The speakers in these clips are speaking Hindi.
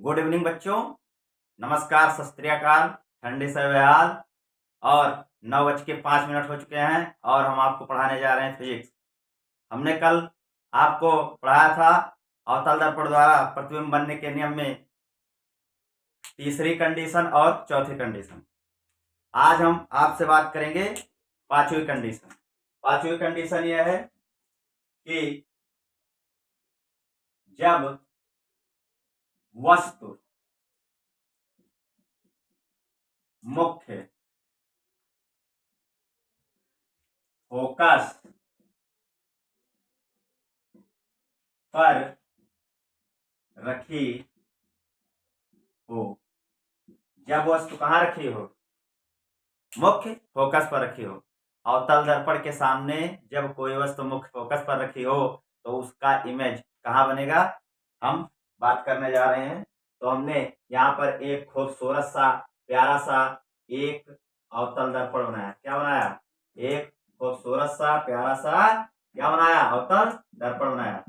गुड इवनिंग बच्चों। नमस्कार, सत श्री अकाल, ठंडी से व्याल। और 9:05 हो चुके हैं और हम आपको पढ़ाने जा रहे हैं फिजिक्स। हमने कल आपको पढ़ाया था अवतल दर्पण द्वारा प्रतिबिंब बनने के नियम में तीसरी कंडीशन और चौथी कंडीशन। आज हम आपसे बात करेंगे पांचवी कंडीशन। पांचवी कंडीशन यह है कि जब वस्तु मुख्य फोकस पर रखी हो। जब वस्तु कहाँ रखी हो? मुख्य फोकस पर रखी हो। अवतल दर्पण के सामने जब कोई वस्तु मुख्य फोकस पर रखी हो तो उसका इमेज कहाँ बनेगा, हम बात करने जा रहे हैं। तो हमने यहाँ पर एक खूबसूरत सा प्यारा सा एक अवतल दर्पण बनाया। क्या बनाया? एक खूबसूरत सा प्यारा सा क्या बनाया? अवतल दर्पण बनाया।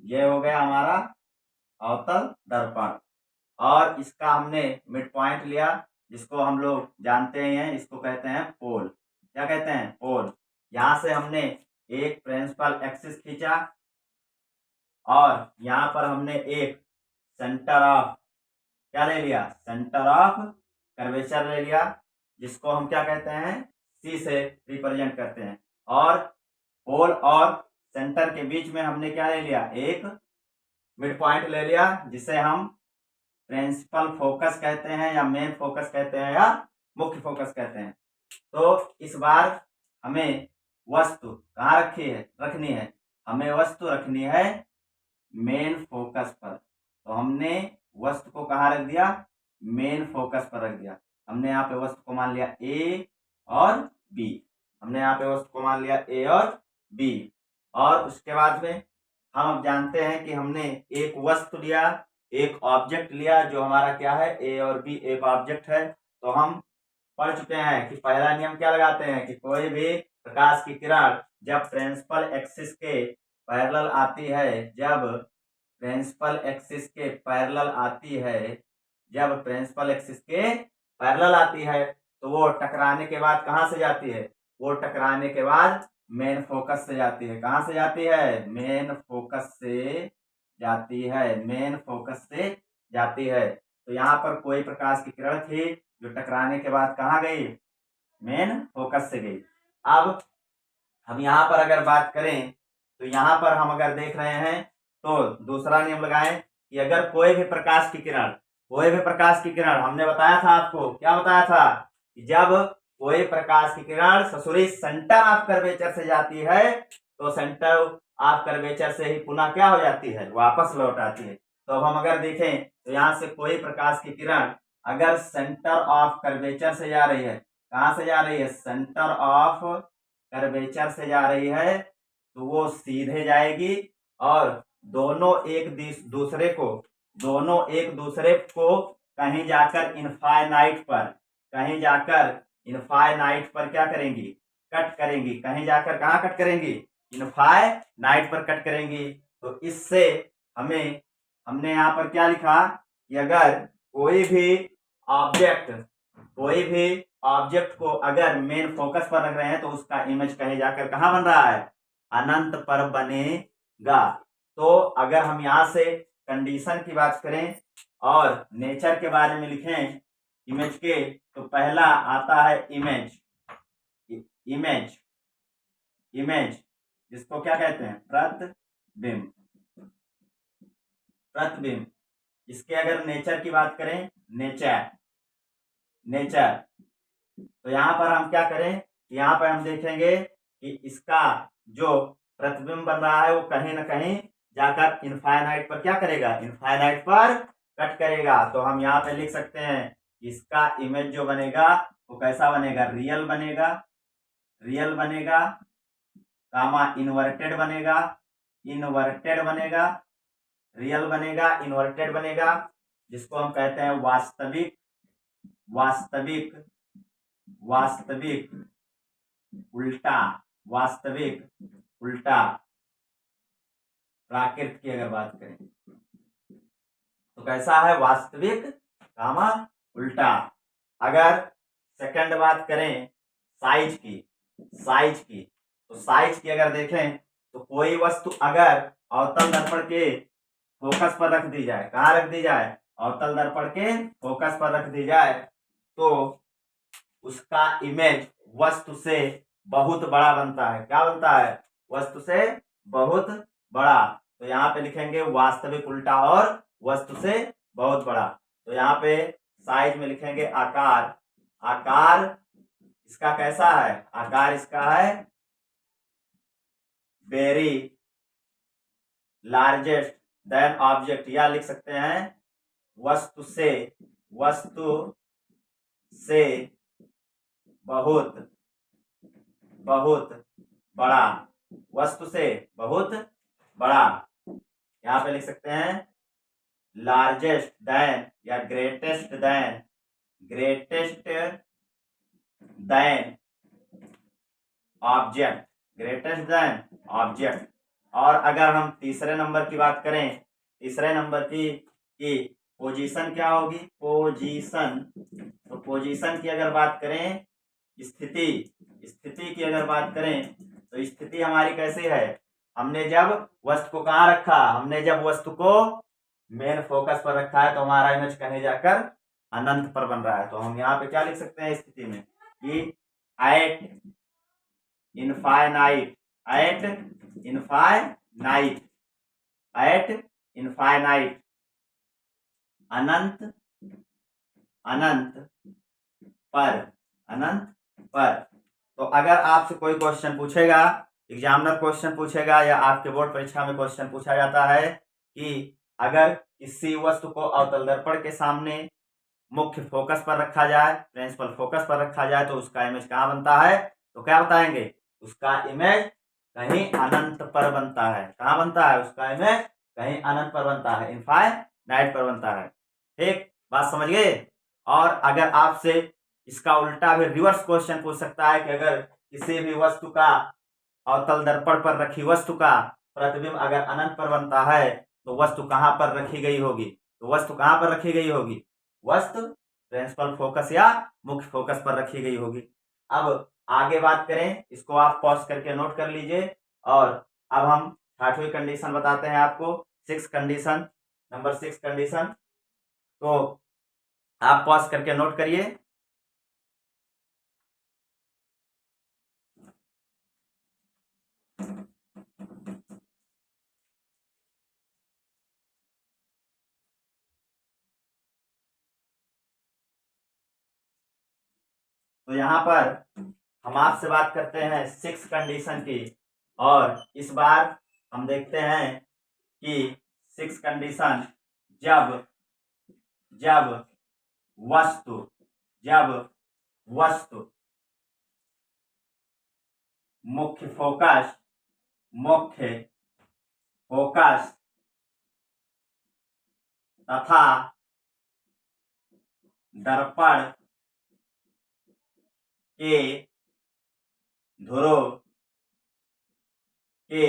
ये हो गया हमारा अवतल दर्पण। और इसका हमने मिड पॉइंट लिया, जिसको हम लोग जानते हैं, इसको कहते हैं पोल। क्या कहते हैं? पोल। यहां से हमने एक प्रिंसिपल एक्सिस खींचा और यहां पर हमने एक सेंटर ऑफ क्या ले लिया? सेंटर ऑफ कर्वेचर ले लिया, जिसको हम क्या कहते हैं? सी से रिप्रेजेंट करते हैं। और पोल और सेंटर के बीच में हमने क्या ले लिया? एक मिड पॉइंट ले लिया, जिसे हम प्रिंसिपल फोकस कहते हैं या मेन फोकस कहते हैं या मुख्य फोकस कहते हैं। तो इस बार हमें वस्तु कहाँ रखनी है? हमें वस्तु रखनी है मेन फोकस पर। तो हमने वस्तु को कहाँ रख दिया? मेन फोकस पर रख दिया। हमने यहाँ पे वस्तु को मान लिया ए और बी। हमने यहाँ पे वस्तु को मान लिया ए और बी। और उसके बाद में हम अब जानते हैं कि हमने एक वस्तु लिया, एक ऑब्जेक्ट लिया, जो हमारा क्या है? ए और बी एक ऑब्जेक्ट है। तो हम पढ़ चुके हैं कि पहला नियम क्या लगाते हैं कि कोई भी प्रकाश की किरण जब प्रिंसिपल एक्सिस के पैरेलल आती है, जब प्रिंसिपल एक्सिस के पैरेलल आती है, जब प्रिंसिपल एक्सिस के पैरेलल आती है, तो वो टकराने के बाद कहाँ से जाती है? वो टकराने के बाद मेन फोकस से जाती है। कहाँ से जाती है? मेन फोकस से जाती है। मेन फोकस से जाती है। तो यहाँ पर कोई प्रकाश की किरण थी जो टकराने के बाद कहाँ गई? मेन फोकस से गई। अब हम यहाँ पर अगर बात करें तो यहाँ पर हम अगर देख रहे हैं तो दूसरा नियम लगाएं कि अगर कोई भी प्रकाश की किरण हमने बताया था आपको, क्या बताया था कि जब कोई प्रकाश की किरण ससुरी सेंटर ऑफ कर्वेचर से जाती है तो सेंटर ऑफ कर्वेचर से ही पुनः क्या हो जाती है? वापस लौट आती है। तो अब हम अगर देखें तो यहाँ से कोई प्रकाश की किरण अगर सेंटर ऑफ कर्वेचर से जा रही है, कहाँ से जा रही है? सेंटर ऑफ कर्वेचर से जा रही है, तो वो सीधे जाएगी और दोनों एक दूसरे को कहीं जाकर इनफाइनाइट पर क्या करेंगी? कट करेंगी। कहीं जाकर कहाँ कट करेंगी? इनफाइनाइट पर कट करेंगी। तो इससे हमने यहाँ पर क्या लिखा कि अगर कोई भी ऑब्जेक्ट को अगर मेन फोकस पर रख रहे हैं तो उसका इमेज कहीं जाकर कहाँ बन रहा है? अनंत पर बनेगा। तो अगर हम यहां से कंडीशन की बात करें और नेचर के बारे में लिखें इमेज के, तो पहला आता है इमेज जिसको क्या कहते हैं? प्रतिबिंब। इसके अगर नेचर की बात करें, नेचर तो यहाँ पर हम क्या करें? यहाँ पर हम देखेंगे कि इसका जो प्रतिबिंब बन रहा है वो कहीं ना कहीं जाकर इनफाइनाइट पर क्या करेगा? इनफाइनाइट पर कट करेगा। तो हम यहाँ पे लिख सकते हैं इसका इमेज जो बनेगा वो कैसा बनेगा? रियल बनेगा कामा इन्वर्टेड बनेगा, रियल बनेगा, इन्वर्टेड बनेगा, जिसको हम कहते हैं वास्तविक उल्टा प्राकृत की अगर बात करें तो कैसा है, वास्तविक कामा उल्टा। अगर सेकंड बात करें साइज की, तो साइज की अगर देखें तो कोई वस्तु अगर अवतल दर्पण के फोकस पर रख दी जाए, कहाँ रख दी जाए, अवतल दर्पण के फोकस पर रख दी जाए, तो उसका इमेज वस्तु से बहुत बड़ा बनता है। क्या बनता है, वस्तु से बहुत बड़ा। तो यहाँ पे लिखेंगे वास्तविक उल्टा और वस्तु से बहुत बड़ा। तो यहाँ पे साइज में लिखेंगे आकार, आकार इसका कैसा है, आकार इसका है वेरी लार्जेस्ट देन ऑब्जेक्ट, या लिख सकते हैं वस्तु से बहुत बड़ा, वस्तु से बहुत बड़ा। यहाँ पे लिख सकते हैं लार्जेस्ट देन या ग्रेटेस्ट देन ऑब्जेक्ट, और अगर हम तीसरे नंबर की बात करें, तीसरे नंबर की पोजीशन क्या होगी, तो पोजीशन की अगर बात करें, स्थिति की अगर बात करें, तो स्थिति हमारी कैसी है, हमने जब वस्तु को कहाँ रखा, हमने जब वस्तु को मेन फोकस पर रखा है तो हमारा इमेज कहीं जाकर अनंत पर बन रहा है। तो हम यहाँ पे क्या लिख सकते हैं स्थिति में कि एट इनफाइनाइट अनंत पर। तो अगर आपसे कोई क्वेश्चन पूछेगा, एग्जामिनर क्वेश्चन पूछेगा या आपके बोर्ड परीक्षा में क्वेश्चन पूछा जाता है कि अगर किसी वस्तु को अवतल दर्पण के सामने मुख्य फोकस पर रखा जाए, प्रिंसिपल फोकस पर रखा जाए, तो उसका इमेज कहाँ बनता है, तो क्या बताएंगे, उसका इमेज कहीं अनंत पर बनता है। कहाँ बनता है, उसका इमेज कहीं अनंत पर बनता है, इनफाइनाइट पर बनता है। ठीक, बात समझ गए। और अगर आपसे इसका उल्टा भी रिवर्स क्वेश्चन पूछ सकता है कि अगर किसी भी वस्तु का अवतल दर्पण पर रखी वस्तु का प्रतिबिंब अगर अनंत पर बनता है तो वस्तु कहाँ पर रखी गई होगी, तो वस्तु कहाँ पर रखी गई होगी, वस्तु प्रिंसिपल फोकस या मुख्य फोकस पर रखी गई होगी। अब आगे बात करें, इसको आप पॉज करके नोट कर लीजिए। और अब हम छठवीं कंडीशन बताते हैं आपको, नंबर 6 कंडीशन। तो आप पॉज करके नोट करिए। तो यहाँ पर हम आपसे बात करते हैं 6 कंडीशन की, और इस बार हम देखते हैं कि 6 कंडीशन जब वस्तु मुख्य फोकस तथा दर्पण के ध्रुव के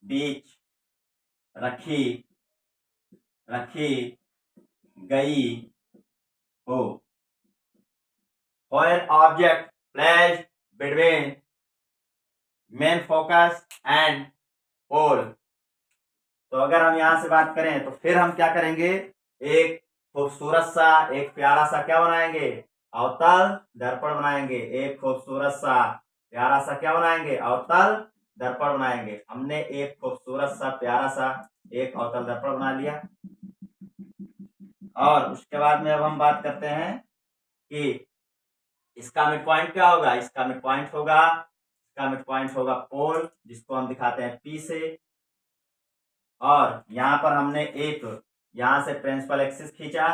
बीच रखी गई हो। When object placed between main focus and pole, तो अगर हम यहाँ से बात करें तो फिर हम क्या करेंगे, एक खूबसूरत सा, एक प्यारा सा क्या बनाएंगे, अवतल दर्पण बनाएंगे। एक खूबसूरत सा प्यारा सा क्या बनाएंगे, अवतल दर्पण बनाएंगे। हमने एक खूबसूरत सा प्यारा सा एक अवतल दर्पण बना लिया। और उसके बाद में अब हम बात करते हैं कि इसका मिड पॉइंट क्या होगा, इसका मिड पॉइंट होगा पोल, जिसको हम दिखाते हैं P से। और यहाँ पर हमने एक यहाँ से प्रिंसिपल एक्सिस खींचा।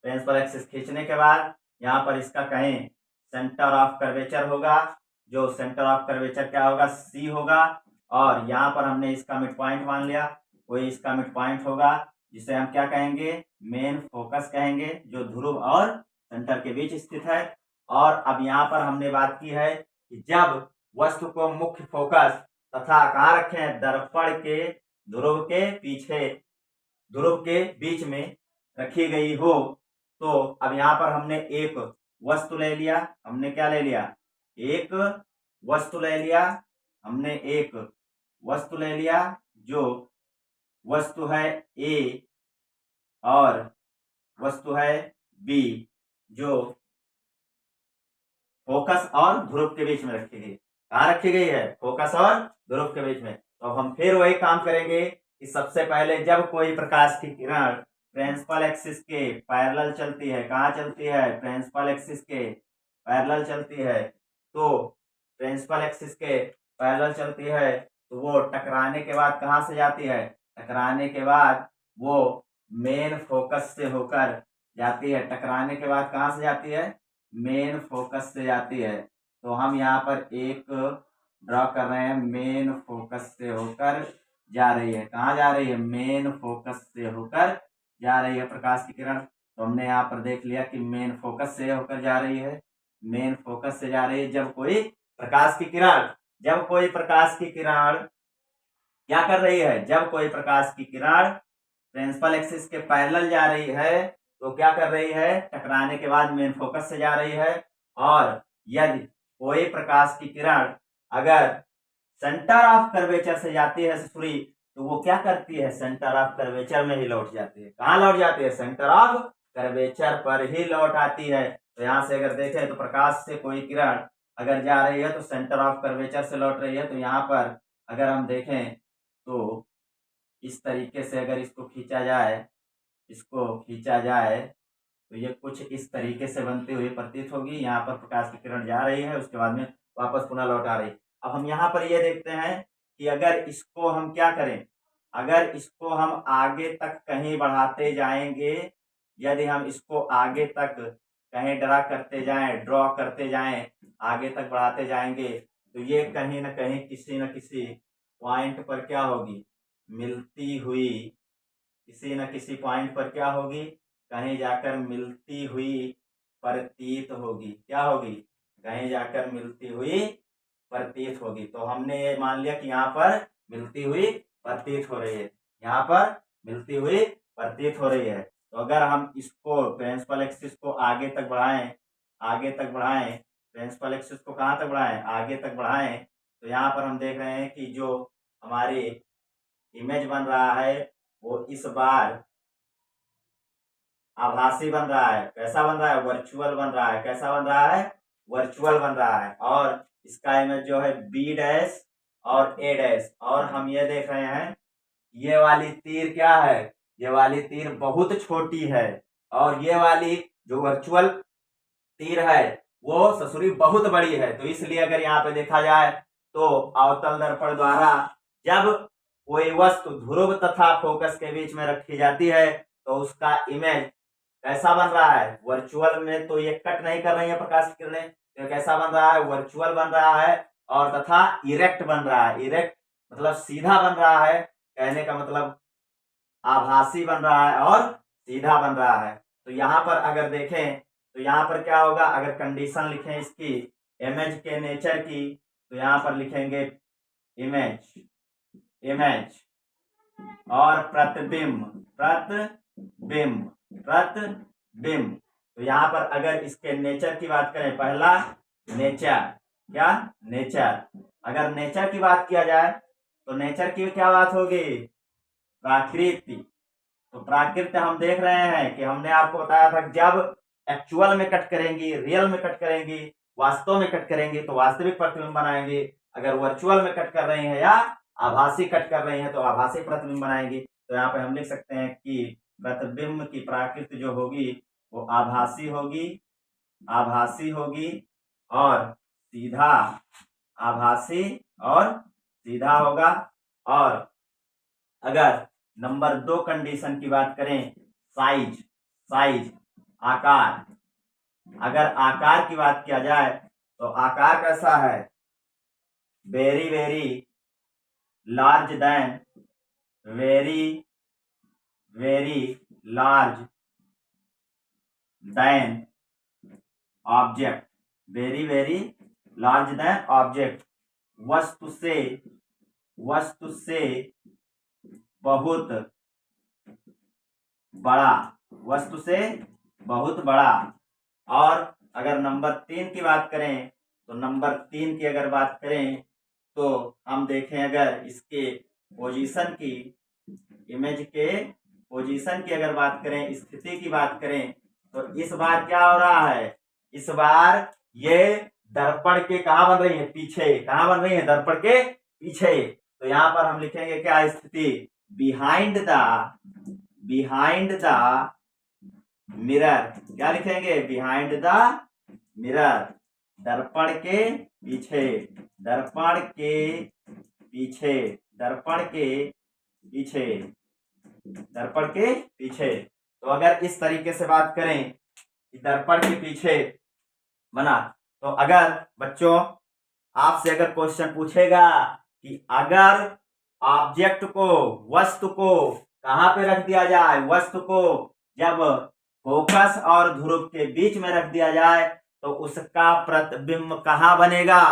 प्रिंसिपल एक्सिस खींचने के बाद यहाँ पर इसका कहीं सेंटर ऑफ कर्वेचर होगा, जो सेंटर ऑफ कर्वेचर क्या होगा, C होगा। और यहाँ पर हमने इसका मिड पॉइंट मान लिया, कोई इसका मिड पॉइंट होगा जिसे हम क्या कहेंगे, मेन फोकस कहेंगे, जो ध्रुव और सेंटर के बीच स्थित है। और अब यहाँ पर हमने बात की है कि जब वस्तु को मुख्य फोकस तथा कहाँ रखे हैं, दर्पण के ध्रुव के पीछे, ध्रुव के बीच में रखी गई हो, तो अब यहाँ पर हमने एक वस्तु ले लिया। हमने क्या ले लिया? एक वस्तु ले लिया। हमने एक वस्तु ले लिया जो वस्तु है ए और वस्तु है बी, जो फोकस और ध्रुव के बीच में रखी गई। कहाँ रखी गई है? फोकस और ध्रुव के बीच में। तो हम फिर वही काम करेंगे कि सबसे पहले जब कोई प्रकाश की किरण प्रिंसिपल एक्सिस के पैरेलल चलती है, कहाँ चलती है? प्रिंसिपल एक्सिस के पैरेलल चलती है। तो प्रिंसिपल एक्सिस के पैरेलल चलती है तो वो टकराने के बाद कहाँ से जाती है? टकराने के बाद वो मेन फोकस से होकर जाती है। टकराने के बाद कहाँ से जाती है? मेन फोकस से जाती है। तो हम यहाँ पर एक ड्रॉ कर रहे हैं, मेन फोकस से होकर जा रही है। कहाँ जा रही है? मेन फोकस से होकर जा रही है प्रकाश की किरण। तो हमने यहाँ पर देख लिया कि मेन फोकस से होकर जा रही है। मेन फोकस से जा रही है। जब कोई प्रकाश की किरण क्या कर रही है? जब कोई प्रकाश की किरण प्रिंसिपल एक्सिस के पैरेलल जा रही है तो क्या कर रही है? टकराने के बाद मेन फोकस से जा रही है। और यदि कोई प्रकाश की किरण अगर सेंटर ऑफ कर्वेचर से जाती है सुरी, तो वो क्या करती है? सेंटर ऑफ कर्वेचर में ही लौट जाती है। कहाँ लौट जाती है? सेंटर ऑफ कर्वेचर पर ही लौट आती है। तो यहाँ से अगर देखें तो प्रकाश से कोई किरण अगर जा रही है तो सेंटर ऑफ कर्वेचर से लौट रही है। तो यहाँ पर अगर हम देखें तो इस तरीके से अगर इसको खींचा जाए तो ये कुछ इस तरीके से बनती हुई प्रतीत होगी। यहाँ पर प्रकाश की किरण जा रही है, उसके बाद में वापस पुनः लौट आ रही। अब हम यहाँ पर ये देखते हैं कि अगर इसको हम क्या करें? अगर इसको हम आगे तक कहीं बढ़ाते जाएंगे, यदि हम इसको आगे तक कहीं ड्रॉ करते जाएं, आगे तक बढ़ाते जाएंगे, तो ये कहीं ना कहीं किसी न किसी पॉइंट पर क्या होगी? मिलती हुई, किसी न किसी पॉइंट पर क्या होगी? कहीं जाकर मिलती हुई प्रतीत होगी। क्या होगी? कहीं जाकर मिलती हुई प्रतीत होगी। तो हमने ये मान लिया कि यहाँ पर मिलती हुई प्रतीत हो रही है। यहाँ पर मिलती हुई प्रतीत हो रही है। तो अगर हम इसको प्रिंसिपल एक्सिस को आगे तक बढ़ाएं, प्रिंसिपल एक्सिस को कहाँ तक बढ़ाएं? आगे तक बढ़ाएं, तो यहाँ पर हम देख रहे हैं कि जो हमारी इमेज बन रहा है वो इस बार आभासी बन रहा है। कैसा बन रहा है? वर्चुअल बन रहा है। कैसा बन रहा है? वर्चुअल बन रहा है। और इसका इमेज जो है बी डैश और ए डैश, और हम ये देख रहे हैं ये वाली तीर क्या है? ये वाली तीर बहुत छोटी है, और ये वाली जो वर्चुअल तीर है वो ससुरी बहुत बड़ी है। तो इसलिए अगर यहाँ पे देखा जाए तो अवतल दर्पण द्वारा जब कोई वस्तु ध्रुव तथा फोकस के बीच में रखी जाती है तो उसका इमेज कैसा बन रहा है? वर्चुअल में तो ये कट नहीं कर रही है प्रकाश की किरणें, तो कैसा बन रहा है? वर्चुअल बन रहा है, और तथा इरेक्ट बन रहा है। इरेक्ट मतलब सीधा बन रहा है, कहने का मतलब आभासी बन रहा है और सीधा बन रहा है। तो यहाँ पर अगर देखें तो यहाँ पर क्या होगा? अगर कंडीशन लिखें इसकी इमेज के नेचर की, तो यहाँ पर लिखेंगे इमेज और प्रतिबिंब। तो यहाँ पर अगर इसके नेचर की बात करें, पहला नेचर, क्या? नेचर। अगर नेचर की बात किया जाए तो नेचर की क्या बात होगी? प्राकृति। तो प्राकृत हम देख रहे हैं कि हमने आपको बताया था जब एक्चुअल में कट करेंगी, रियल में कट करेंगी, वास्तव में कट करेंगी तो वास्तविक प्रतिबिंब बनाएंगे। अगर वर्चुअल में कट कर रही है या आभासी कट कर रही है तो आभासी प्रतिबिंब बनाएंगी। तो यहाँ पे हम लिख सकते हैं कि प्रतिबिंब की प्राकृति जो होगी वो आभासी होगी और सीधा, आभासी और सीधा होगा। और अगर नंबर 2 कंडीशन की बात करें, साइज आकार, अगर आकार की बात किया जाए तो आकार कैसा है? Very large then, very large then object, very large then object. वस्तु से बहुत बड़ा, वस्तु से बहुत बड़ा। और अगर नंबर 3 की बात करें तो नंबर 3 की अगर बात करें तो हम देखें अगर इसके पोजीशन की, इमेज के पोजीशन की अगर बात करें, स्थिति की बात करें तो इस बार क्या हो रहा है, इस बार ये दर्पण के कहां बन रही है, पीछे। कहां बन रही है, दर्पण के पीछे। तो यहां पर हम लिखेंगे क्या स्थिति, बिहाइंड द मिरर। क्या लिखेंगे, बिहाइंड द मिरर, दर्पण के पीछे, दर्पण के पीछे, दर्पण के पीछे, दर्पण के पीछे। तो अगर इस तरीके से बात करें कि दर्पण के पीछे बना, तो अगर बच्चों आपसे अगर क्वेश्चन पूछेगा कि अगर ऑब्जेक्ट को, वस्तु को कहां पे रख दिया जाए, वस्तु को जब फोकस और ध्रुव के बीच में रख दिया जाए तो उसका प्रतिबिंब कहां बनेगा,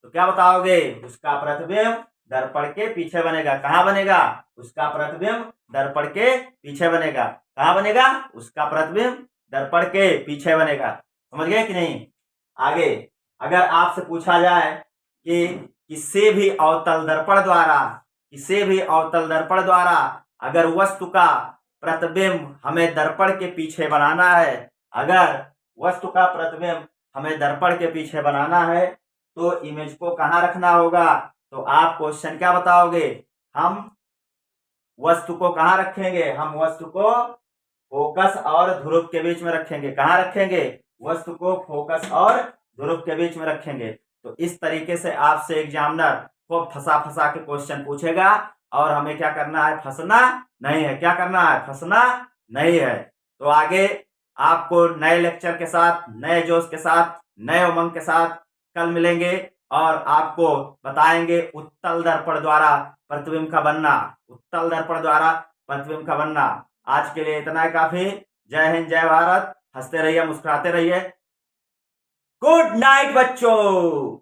तो क्या बताओगे, उसका प्रतिबिंब दर्पण के पीछे बनेगा। कहां बनेगा, उसका प्रतिबिंब दर्पण के पीछे बनेगा। कहां बनेगा, उसका प्रतिबिंब दर्पण के पीछे बनेगा। समझ गए कि नहीं। आगे अगर आपसे पूछा जाए कि किसी भी अवतल दर्पण द्वारा, किसी भी अवतल दर्पण द्वारा अगर वस्तु का प्रतिबिंब हमें दर्पण के पीछे बनाना है, अगर वस्तु का प्रतिबिंब हमें दर्पण के पीछे बनाना है तो इमेज को कहां रखना होगा, तो आप क्वेश्चन क्या बताओगे, हम वस्तु को कहां रखेंगे, हम वस्तु को फोकस और ध्रुव के बीच में रखेंगे। कहां रखेंगे, वस्तु को फोकस और ध्रुव के बीच में रखेंगे। तो इस तरीके से आपसे एग्जामिनर को फंसा फंसा के क्वेश्चन पूछेगा और हमें क्या करना है, फंसना नहीं है। क्या करना है, फंसना नहीं है। तो आगे आपको नए लेक्चर के साथ, नए जोश के साथ, नए उमंग के साथ कल मिलेंगे और आपको बताएंगे उत्तल दर्पण द्वारा प्रतिबिंब का बनना, उत्तल दर्पण द्वारा प्रतिबिंब का बनना। आज के लिए इतना ही काफी। जय हिंद, जय भारत। हंसते रहिए, मुस्कुराते रहिए। गुड नाइट बच्चों।